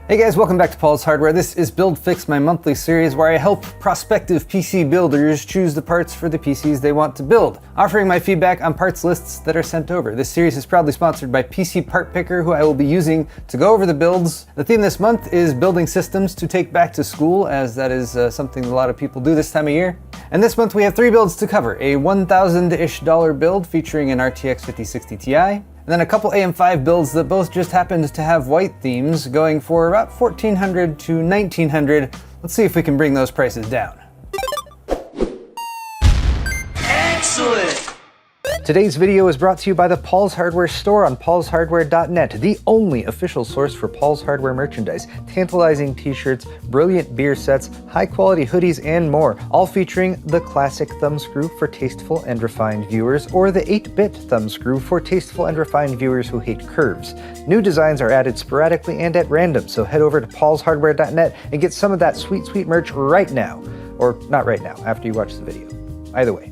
Hey guys, welcome back to Paul's Hardware. This is Build Fix, my monthly series where I help prospective PC builders choose the parts for the PCs they want to build, offering my feedback on parts lists that are sent over. This series is proudly sponsored by PCPartPicker, who I will be using to go over the builds. The theme this month is building systems to take back to school, as that is something a lot of people do this time of year. And this month we have 3 builds to cover: a $1,000-ish build featuring an RTX 5060 Ti, and then a couple AM5 builds that both just happened to have white themes, going for about $1,400 to $1,900. Let's see if we can bring those prices down. Excellent! Today's video is brought to you by the Paul's Hardware store on paulshardware.net, the only official source for Paul's Hardware merchandise. Tantalizing t-shirts, brilliant beer sets, high-quality hoodies, and more, all featuring the classic thumbscrew for tasteful and refined viewers, or the 8-bit thumbscrew for tasteful and refined viewers who hate curves. New designs are added sporadically and at random, so head over to paulshardware.net and get some of that sweet, sweet merch right now. Or not right now, after you watch the video. Either way.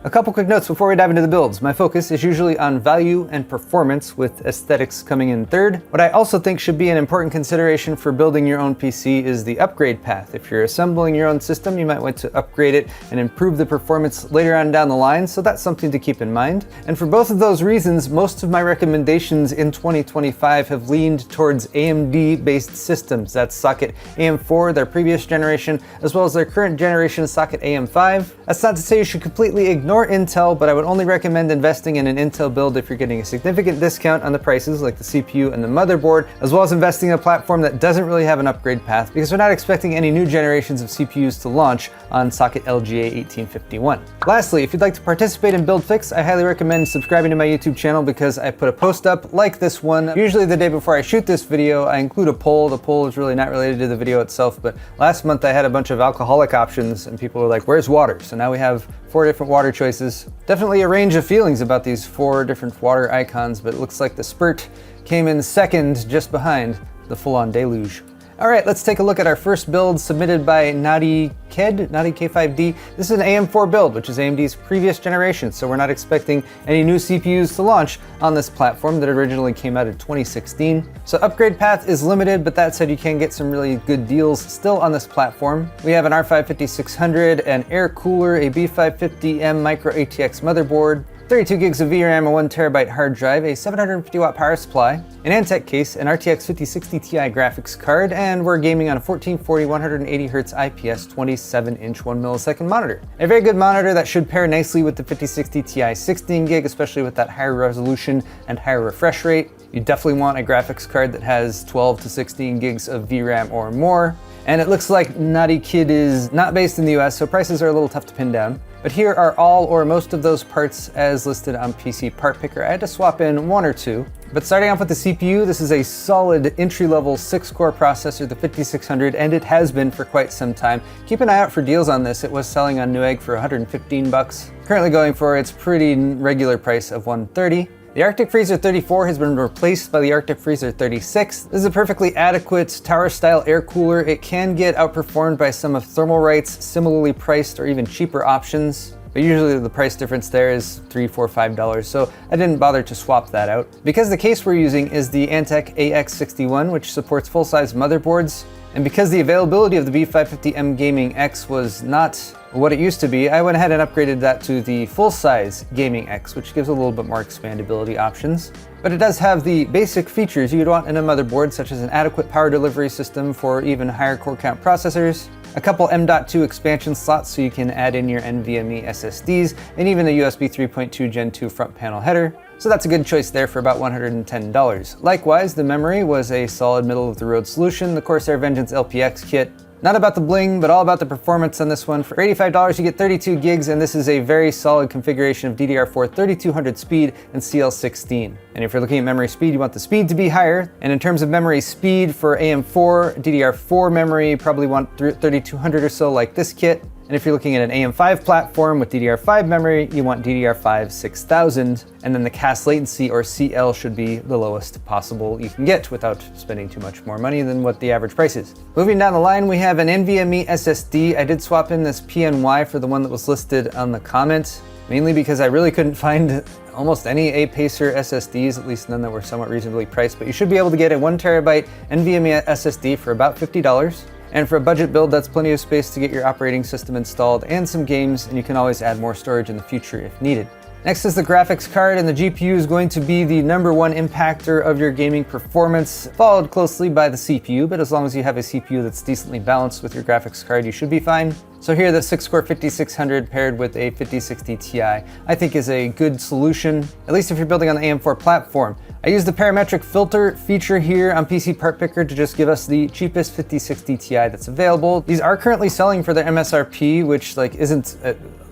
A couple quick notes before we dive into the builds. My focus is usually on value and performance, with aesthetics coming in third. What I also think should be an important consideration for building your own PC is the upgrade path. If you're assembling your own system, you might want to upgrade it and improve the performance later on down the line, so that's something to keep in mind. And for both of those reasons, most of my recommendations in 2025 have leaned towards AMD-based systems. That's socket AM4, their previous generation, as well as their current generation socket AM5. That's not to say you should completely ignore Intel, but I would only recommend investing in an Intel build if you're getting a significant discount on the prices, like the CPU and the motherboard, as well as investing in a platform that doesn't really have an upgrade path, because we're not expecting any new generations of CPUs to launch on socket LGA 1851. Lastly, if you'd like to participate in Build Fix, I highly recommend subscribing to my YouTube channel, because I put a post up like this one. Usually the day before I shoot this video, I include a poll. The poll is really not related to the video itself, but last month I had a bunch of alcoholic options and people were like, where's water? So now we have 4 different water choices. Definitely a range of feelings about these 4 different water icons, but it looks like the Spurt came in second, just behind the full-on Deluge. All right, let's take a look at our first build submitted by Naughty K5D. This is an AM4 build, which is AMD's previous generation, so we're not expecting any new CPUs to launch on this platform that originally came out in 2016. So upgrade path is limited, but that said, you can get some really good deals still on this platform. We have an R5 5600, an air cooler, a B550M micro ATX motherboard, 32 gigs of VRAM, a 1TB hard drive, a 750 watt power supply, an Antec case, an RTX 5060 Ti graphics card, and we're gaming on a 1440 180Hz IPS 27-inch 1 millisecond monitor. A very good monitor that should pair nicely with the 5060 Ti 16 gig, especially with that higher resolution and higher refresh rate. You definitely want a graphics card that has 12 to 16 gigs of VRAM or more. And it looks like Naughty Kid is not based in the US, so prices are a little tough to pin down. But here are all or most of those parts as listed on PCPartPicker. I had to swap in 1 or 2. But starting off with the CPU, this is a solid entry-level 6-core processor, the 5600, and it has been for quite some time. Keep an eye out for deals on this. It was selling on Newegg for $115. Currently going for its pretty regular price of $130. The Arctic Freezer 34 has been replaced by the Arctic Freezer 36. This is a perfectly adequate tower-style air cooler. It can get outperformed by some of Thermalright's similarly priced or even cheaper options, but usually the price difference there is $3, $4, $5, so I didn't bother to swap that out. Because the case we're using is the Antec AX61, which supports full-size motherboards, and because the availability of the B550M Gaming X was not what it used to be, I went ahead and upgraded that to the full-size Gaming X, which gives a little bit more expandability options. But it does have the basic features you'd want in a motherboard, such as an adequate power delivery system for even higher core count processors, a couple M.2 expansion slots so you can add in your NVMe SSDs, and even a USB 3.2 Gen 2 front panel header. So that's a good choice there for about $110. Likewise, the memory was a solid middle-of-the-road solution, the Corsair Vengeance LPX kit. Not about the bling, but all about the performance on this one. For $85, you get 32 gigs, and this is a very solid configuration of DDR4 3200 speed and CL16. And if you're looking at memory speed, you want the speed to be higher. And in terms of memory speed for AM4, DDR4 memory, you probably want 3200 or so like this kit. And if you're looking at an AM5 platform with DDR5 memory, you want DDR5 6000, and then the CAS latency, or CL, should be the lowest possible you can get without spending too much more money than what the average price is. Moving down the line, we have an NVMe SSD. I did swap in this PNY for the one that was listed on the comment. mainly because I really couldn't find almost any A-Pacer SSDs, at least none that were somewhat reasonably priced, but you should be able to get a 1TB NVMe SSD for about $50. And for a budget build, that's plenty of space to get your operating system installed and some games, and you can always add more storage in the future if needed. Next is the graphics card, and the GPU is going to be the #1 impactor of your gaming performance, followed closely by the CPU, but as long as you have a CPU that's decently balanced with your graphics card, you should be fine. So here, the 6-core 5600 paired with a 5060 Ti, I think is a good solution, at least if you're building on the AM4 platform. I use the parametric filter feature here on PCPartPicker to just give us the cheapest 5060 Ti that's available. These are currently selling for their MSRP, which isn't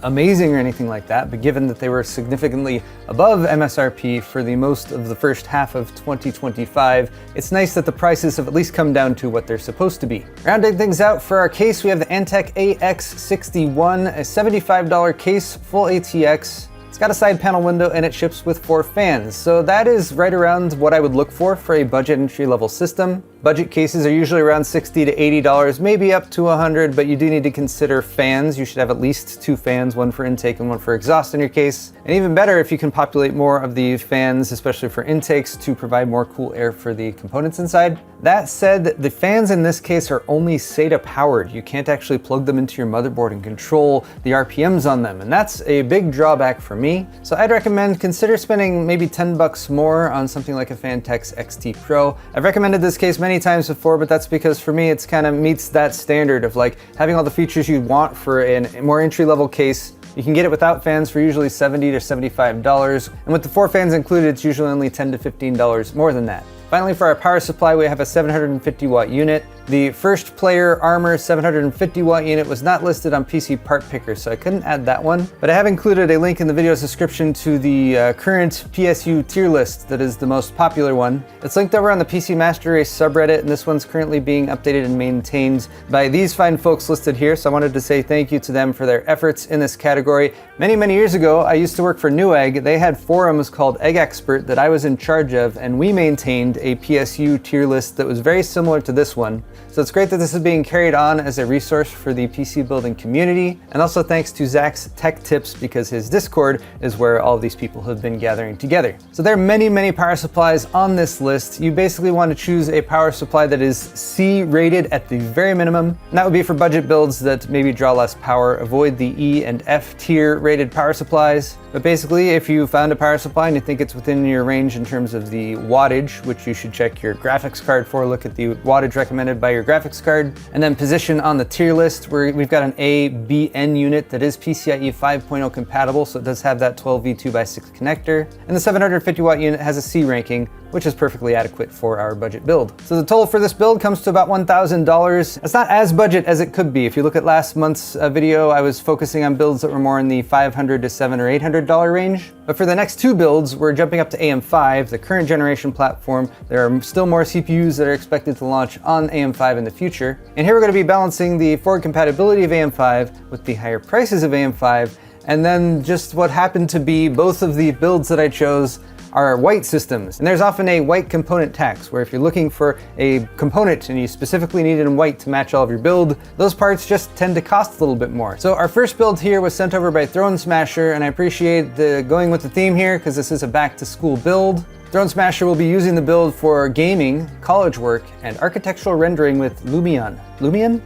amazing or anything like that, but given that they were significantly above MSRP for the most of the first half of 2025, it's nice that the prices have at least come down to what they're supposed to be. Rounding things out for our case, we have the Antec AX61, a $75 case, full ATX. It's got a side panel window and it ships with 4 fans, so that is right around what I would look for a budget entry-level system. Budget cases are usually around $60 to $80, maybe up to $100, but you do need to consider fans. You should have at least 2 fans, one for intake and one for exhaust in your case. And even better if you can populate more of the fans, especially for intakes, to provide more cool air for the components inside. That said, the fans in this case are only SATA powered. You can't actually plug them into your motherboard and control the RPMs on them, and that's a big drawback for me. So I'd recommend consider spending maybe $10 more on something like a Fantex XT Pro. I've recommended this case many times before, but that's because for me it's kind of meets that standard of having all the features you want for a more entry-level case. You can get it without fans for usually $70 to $75, and with the 4 fans included, it's usually only $10 to $15 more than that. Finally, for our power supply, we have a 750 watt unit. The first player Armor 750 watt unit was not listed on PCPartPicker, so I couldn't add that one. But I have included a link in the video's description to the current PSU Tier List that is the most popular one. It's linked over on the PC Master Race subreddit, and this one's currently being updated and maintained by these fine folks listed here, so I wanted to say thank you to them for their efforts in this category. Many, many years ago, I used to work for Newegg. They had forums called Egg Expert that I was in charge of, and we maintained a PSU tier list that was very similar to this one. So it's great that this is being carried on as a resource for the PC building community, and also thanks to Zach's Tech Tips, because his Discord is where all of these people have been gathering together. So there are many, many power supplies on this list. You basically want to choose a power supply that is C rated at the very minimum, and that would be for budget builds that maybe draw less power. Avoid the E and F tier rated power supplies. But basically, if you found a power supply and you think it's within your range in terms of the wattage, which you should check your graphics card for, look at the wattage recommended by your graphics card, and then position on the tier list where we've got an ABN unit that is PCIe 5.0 compatible, so it does have that 12V2x6 connector, and the 750 watt unit has a C ranking, which is perfectly adequate for our budget build. So the total for this build comes to about $1,000. It's not as budget as it could be. If you look at last month's video, I was focusing on builds that were more in the $500 to $700 or $800 range. But for the next 2 builds, we're jumping up to AM5, the current generation platform. There are still more CPUs that are expected to launch on AM5 in the future. And here we're going to be balancing the forward compatibility of AM5 with the higher prices of AM5, and then just what happened to be both of the builds that I chose are white systems. And there's often a white component tax, where if you're looking for a component and you specifically need it in white to match all of your build, those parts just tend to cost a little bit more. So our first build here was sent over by ThroneSmasher, and I appreciate the going with the theme here because this is a back to school build. ThroneSmasher will be using the build for gaming, college work, and architectural rendering with Lumion. Lumion?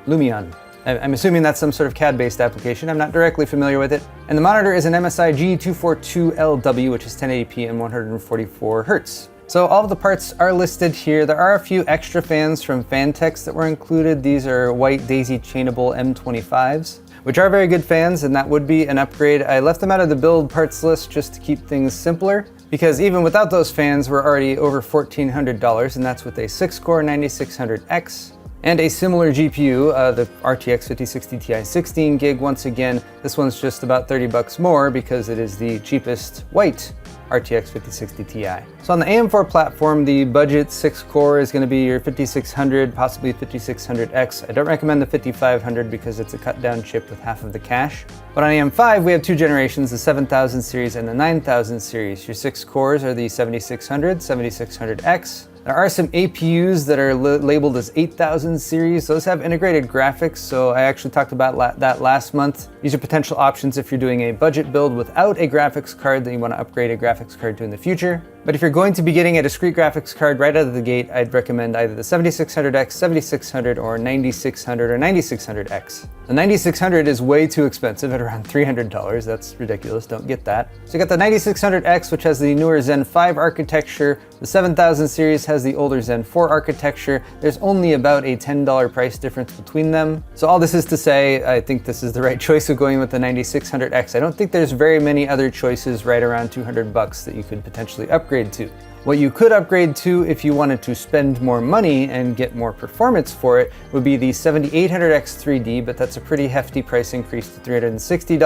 Lumion. I'm assuming that's some sort of CAD-based application. I'm not directly familiar with it. And the monitor is an MSI G242LW, which is 1080p and 144 Hz. So all of the parts are listed here. There are a few extra fans from Fantex that were included. These are white daisy chainable M25s, which are very good fans, and that would be an upgrade. I left them out of the build parts list just to keep things simpler, because even without those fans, we're already over $1,400, and that's with a 6-core 9600X. And a similar GPU, the RTX 5060 Ti 16 gig. Once again, this one's just about $30 more because it is the cheapest white RTX 5060 Ti. So on the AM4 platform, the budget 6-core is going to be your 5600, possibly 5600X. I don't recommend the 5500 because it's a cut down chip with half of the cache. But on AM5, we have 2 generations, the 7000 series and the 9000 series. Your 6 cores are the 7600, 7600X. There are some APUs that are labeled as 8000 series. Those have integrated graphics, so I actually talked about that last month. These are potential options if you're doing a budget build without a graphics card that you want to upgrade a graphics card to in the future. But if you're going to be getting a discrete graphics card right out of the gate, I'd recommend either the 7600X, 7600, or 9600 or 9600X. The 9600 is way too expensive at around $300. That's ridiculous, don't get that. So you got the 9600X, which has the newer Zen 5 architecture. The 7000 series has the older Zen 4 architecture. There's only about a $10 price difference between them. So all this is to say, I think this is the right choice of going with the 9600X. I don't think there's very many other choices right around 200 bucks that you could potentially upgrade to. What you could upgrade to if you wanted to spend more money and get more performance for it would be the 7800X 3D, but that's a pretty hefty price increase to $360,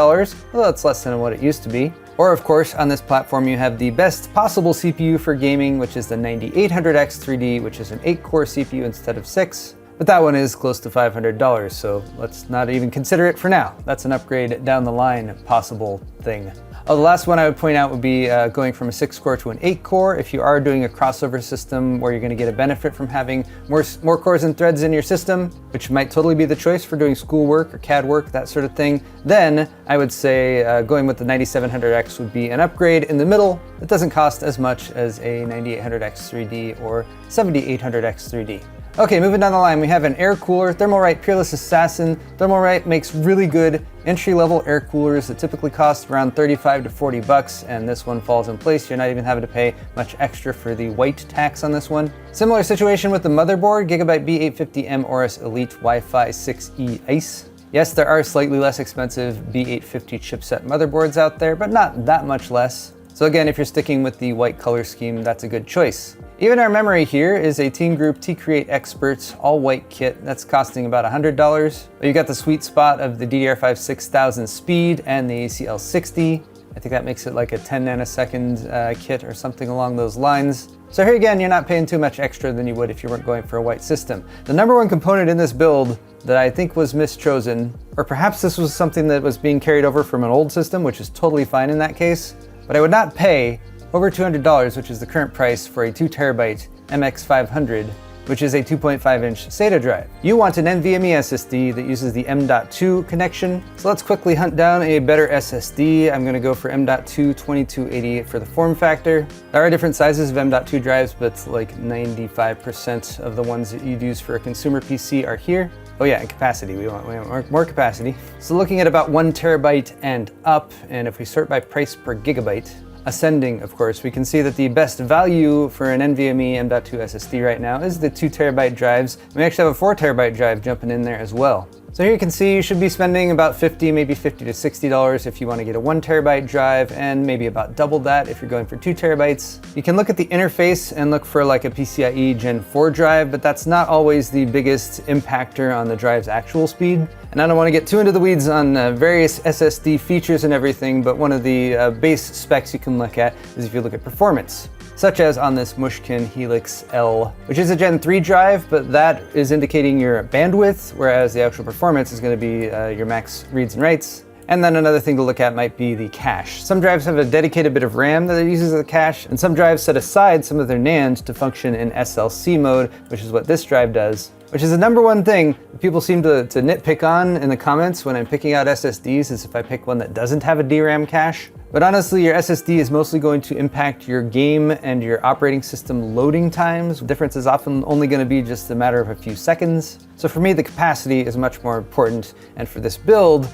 although that's less than what it used to be. Or of course, on this platform you have the best possible CPU for gaming, which is the 9800X 3D, which is an 8-core CPU instead of 6. But that one is close to $500, so let's not even consider it for now. That's an upgrade down the line possible thing. Oh, the last one I would point out would be going from a 6-core to an 8-core. If you are doing a crossover system where you're going to get a benefit from having more cores and threads in your system, which might totally be the choice for doing schoolwork or CAD work, that sort of thing, then I would say going with the 9700X would be an upgrade in the middle. It doesn't cost as much as a 9800X 3D or 7800X 3D. Okay, moving down the line, we have an air cooler, Thermalright Peerless Assassin. Thermalright makes really good entry-level air coolers that typically cost around 35 to 40 bucks, and this one falls in place. You're not even having to pay much extra for the white tax on this one. Similar situation with the motherboard, Gigabyte B850M Aorus Elite Wi-Fi 6E Ice. Yes, there are slightly less expensive B850 chipset motherboards out there, but not that much less. So again, if you're sticking with the white color scheme, that's a good choice. Even our memory here is a Team Group T-Create Experts all-white kit that's costing about $100. You got the sweet spot of the DDR5 6000 speed and the ACL60. I think that makes it like a 10 nanosecond kit or something along those lines. So here again, you're not paying too much extra than you would if you weren't going for a white system. The number one component in this build that I think was mischosen, or perhaps this was something that was being carried over from an old system, which is totally fine in that case, but I would not pay over $200, which is the current price for a 2TB MX500, which is a 2.5-inch SATA drive. You want an NVMe SSD that uses the M.2 connection. So let's quickly hunt down a better SSD. I'm gonna go for M.2 2280 for the form factor. There are different sizes of M.2 drives, but like 95% of the ones that you'd use for a consumer PC are here. Oh yeah, and capacity, we want more capacity. So looking at about 1 terabyte and up, and if we sort by price per gigabyte, ascending, of course, we can see that the best value for an NVMe M.2 SSD right now is the 2TB drives. We actually have a 4TB drive jumping in there as well. So here you can see you should be spending about $50, maybe $50 to $60 if you want to get a 1TB drive, and maybe about double that if you're going for 2 terabytes. You can look at the interface and look for like a PCIe Gen 4 drive, but that's not always the biggest impactor on the drive's actual speed. And I don't want to get too into the weeds on various SSD features and everything, but one of the base specs you can look at is if you look at performance, such as on this Mushkin Helix L, which is a Gen 3 drive, but that is indicating your bandwidth, whereas the actual performance is going to be your max reads and writes. And then another thing to look at might be the cache. Some drives have a dedicated bit of RAM that uses the cache, and some drives set aside some of their NAND to function in SLC mode, which is what this drive does. Which is the number one thing that people seem to nitpick on in the comments when I'm picking out SSDs, is if I pick one that doesn't have a DRAM cache. But honestly, your SSD is mostly going to impact your game and your operating system loading times. The difference is often only going to be just a matter of a few seconds. So for me, the capacity is much more important. And for this build,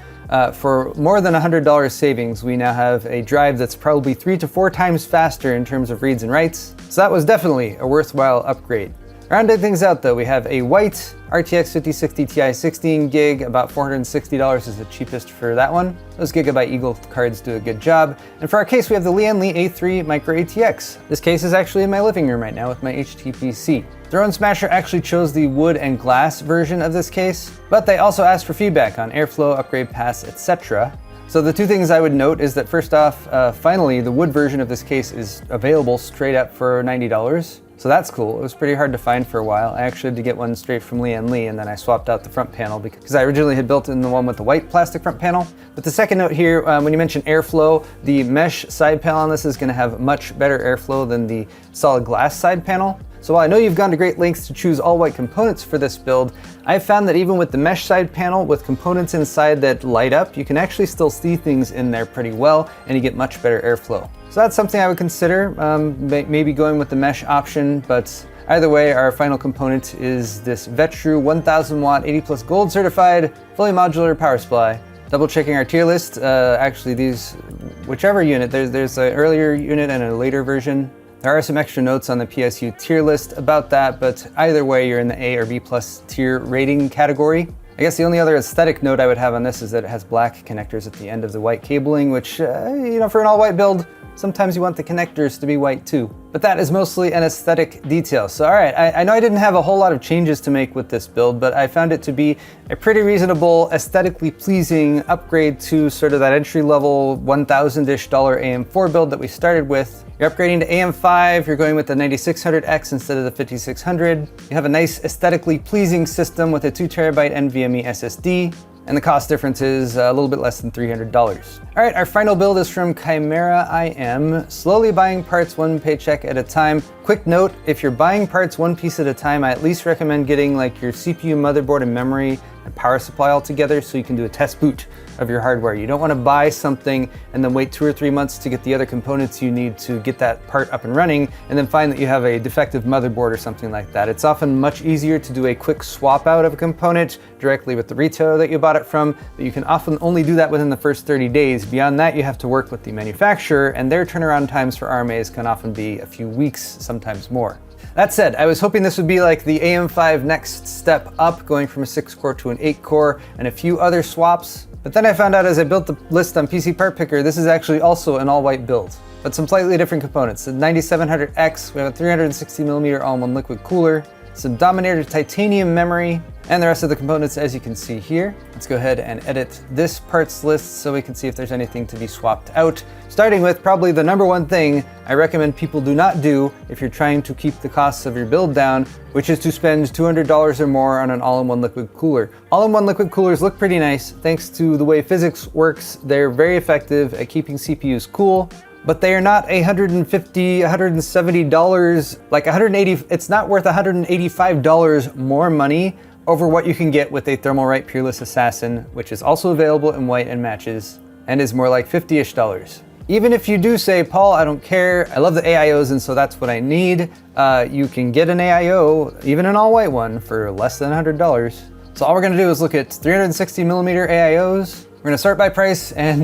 for more than $100 savings, we now have a drive that's probably 3 to 4 times faster in terms of reads and writes. So that was definitely a worthwhile upgrade. Rounding things out though, we have a white RTX 5060 Ti 16 gig, about $460 is the cheapest for that one. Those Gigabyte Eagle cards do a good job. And for our case, we have the Lian Li A3 Micro ATX. This case is actually in my living room right now with my HTPC. ThroneSmasher actually chose the wood and glass version of this case, but they also asked for feedback on airflow, upgrade paths, etc. So the two things I would note is that first off, finally, the wood version of this case is available straight up for $90. So that's cool. It was pretty hard to find for a while. I actually had to get one straight from Lian Li, and then I swapped out the front panel because I originally had built in the one with the white plastic front panel. But the second note here, when you mention airflow, the mesh side panel on this is going to have much better airflow than the solid glass side panel. So while I know you've gone to great lengths to choose all white components for this build, I've found that even with the mesh side panel with components inside that light up, you can actually still see things in there pretty well and you get much better airflow. So that's something I would consider, maybe going with the mesh option, but either way, our final component is this Vetru 1000 watt 80 plus gold certified fully modular power supply. Double checking our tier list, actually these, whichever unit, there's an earlier unit and a later version. There are some extra notes on the PSU tier list about that, but either way, you're in the A or B plus tier rating category. I guess the only other aesthetic note I would have on this is that it has black connectors at the end of the white cabling, which, you know, for an all white build, sometimes you want the connectors to be white too. But that is mostly an aesthetic detail. So all right, I know I didn't have a whole lot of changes to make with this build, but I found it to be a pretty reasonable, aesthetically pleasing upgrade to sort of that entry-level $1,000-ish AM4 build that we started with. You're upgrading to AM5, you're going with the 9600X instead of the 5600. You have a nice aesthetically pleasing system with a 2TB NVMe SSD. And the cost difference is a little bit less than $300. All right, our final build is from Chimeraiam, slowly buying parts one paycheck at a time. Quick note, if you're buying parts one piece at a time, I at least recommend getting like your CPU, motherboard, and memory and power supply all together so you can do a test boot of your hardware. You don't want to buy something and then wait 2 or 3 months to get the other components you need to get that part up and running and then find that you have a defective motherboard or something like that. It's often much easier to do a quick swap out of a component directly with the retailer that you bought it from, but you can often only do that within the first 30 days. Beyond that, you have to work with the manufacturer, and their turnaround times for RMAs can often be a few weeks, sometimes more. That said, I was hoping this would be like the AM5 next step up, going from a 6-core to an 8-core and a few other swaps. But then I found out as I built the list on PCPartPicker, this is actually also an all-white build, but some slightly different components. The 9700X, we have a 360mm all-in-one liquid cooler, some Dominator titanium memory, and the rest of the components as you can see here. Let's go ahead and edit this parts list so we can see if there's anything to be swapped out. Starting with probably the number one thing I recommend people do not do if you're trying to keep the costs of your build down, which is to spend $200 or more on an all-in-one liquid cooler. All-in-one liquid coolers look pretty nice. Thanks to the way physics works, they're very effective at keeping CPUs cool. But they are not $150, $170, like $180, it's not worth $185 more money over what you can get with a Thermalright Peerless Assassin, which is also available in white and matches, and is more like $50-ish. Even if you do say, Paul, I don't care, I love the AIOs and so that's what I need, you can get an AIO, even an all-white one, for less than $100. So all we're gonna do is look at 360mm AIOs. We're gonna start by price, and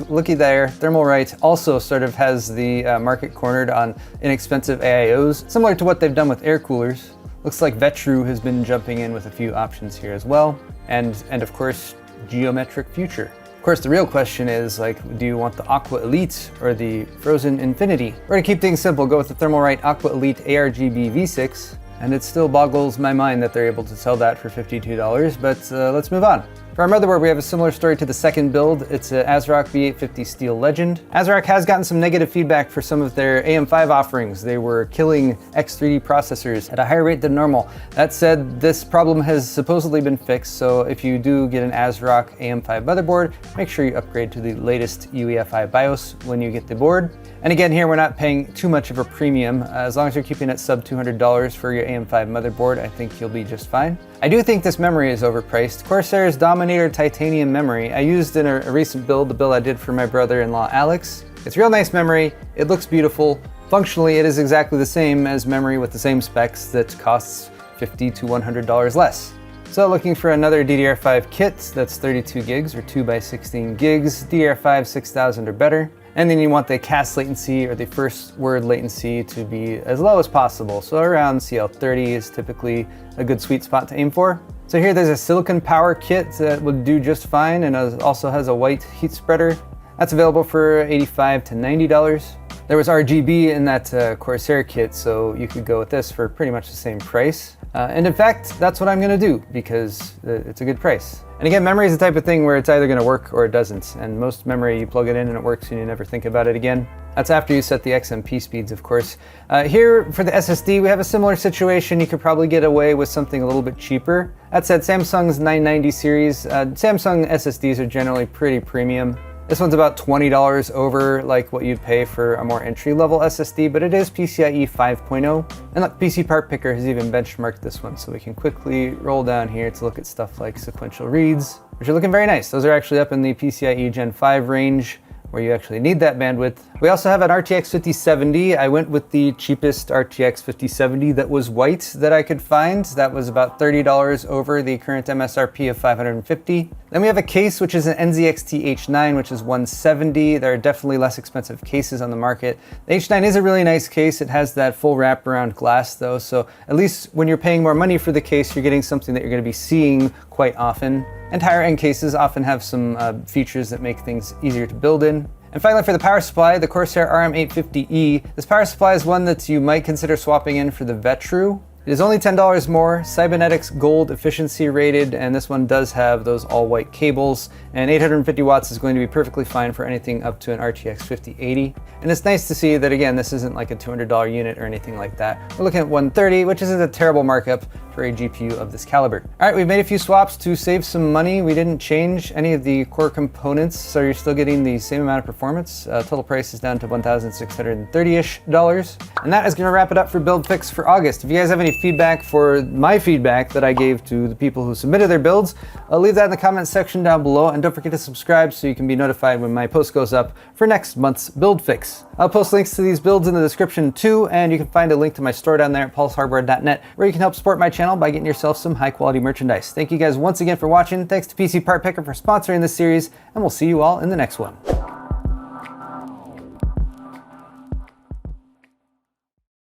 looky there, Thermalright also sort of has the market cornered on inexpensive AIOs, similar to what they've done with air coolers. Looks like Vetru has been jumping in with a few options here as well, and of course, Geometric Future. Of course, the real question is, like, do you want the Aqua Elite or the Frozen Infinity? We're gonna keep things simple, go with the Thermalright Aqua Elite ARGB V6, and it still boggles my mind that they're able to sell that for $52, but let's move on. For our motherboard, we have a similar story to the second build. It's an ASRock B850 Steel Legend. ASRock has gotten some negative feedback for some of their AM5 offerings. They were killing X3D processors at a higher rate than normal. That said, this problem has supposedly been fixed, so if you do get an ASRock AM5 motherboard, make sure you upgrade to the latest UEFI BIOS when you get the board. And again, here we're not paying too much of a premium. As long as you're keeping it sub $200 for your AM5 motherboard, I think you'll be just fine. I do think this memory is overpriced. Corsair's Dominator titanium memory I used in a recent build, the build I did for my brother-in-law Alex. It's real nice memory, it looks beautiful. Functionally, it is exactly the same as memory with the same specs that costs $50 to $100 less. So looking for another DDR5 kit that's 32 gigs or 2x16 gigs, DDR5 6000 or better. And then you want the cast latency or the first word latency to be as low as possible. So around CL30 is typically a good sweet spot to aim for. So here there's a silicon power kit that would do just fine and also has a white heat spreader. That's available for $85 to $90. There was RGB in that Corsair kit, so you could go with this for pretty much the same price. And in fact, that's what I'm gonna do because it's a good price. And again, memory is the type of thing where it's either gonna work or it doesn't. And most memory, you plug it in and it works and you never think about it again. That's after you set the XMP speeds, of course. Here for the SSD, we have a similar situation. You could probably get away with something a little bit cheaper. That said, Samsung's 990 series, Samsung SSDs are generally pretty premium. This one's about $20 over like what you'd pay for a more entry-level SSD, but it is PCIe 5.0. And look, PCPartPicker has even benchmarked this one, so we can quickly roll down here to look at stuff like sequential reads, which are looking very nice. Those are actually up in the PCIe Gen 5 range, where you actually need that bandwidth. We also have an RTX 5070. I went with the cheapest RTX 5070 that was white that I could find. That was about $30 over the current MSRP of $550. Then we have a case, which is an NZXT H9, which is $170. There are definitely less expensive cases on the market. The H9 is a really nice case. It has that full wraparound glass though, so at least when you're paying more money for the case, you're getting something that you're going to be seeing quite often. And higher end cases often have some features that make things easier to build in. And finally, for the power supply, the Corsair RM850E. This power supply is one that you might consider swapping in for the Vetru. It is only $10 more, Cybernetics Gold efficiency rated, and this one does have those all-white cables, and 850 watts is going to be perfectly fine for anything up to an RTX 5080. And it's nice to see that, again, this isn't like a $200 unit or anything like that. We're looking at $130, which isn't a terrible markup for a GPU of this caliber. All right, we've made a few swaps to save some money. We didn't change any of the core components, so you're still getting the same amount of performance. Total price is down to $1,630-ish. And that is gonna wrap it up for Build Fix for August. If you guys have any feedback for my feedback that I gave to the people who submitted their builds, leave that in the comments section down below, and don't forget to subscribe so you can be notified when my post goes up for next month's Build Fix. I'll post links to these builds in the description too, and you can find a link to my store down there at paulshardware.net, where you can help support my channel by getting yourself some high quality merchandise. Thank you guys once again for watching. Thanks to PCPartPicker for sponsoring this series, and we'll see you all in the next one.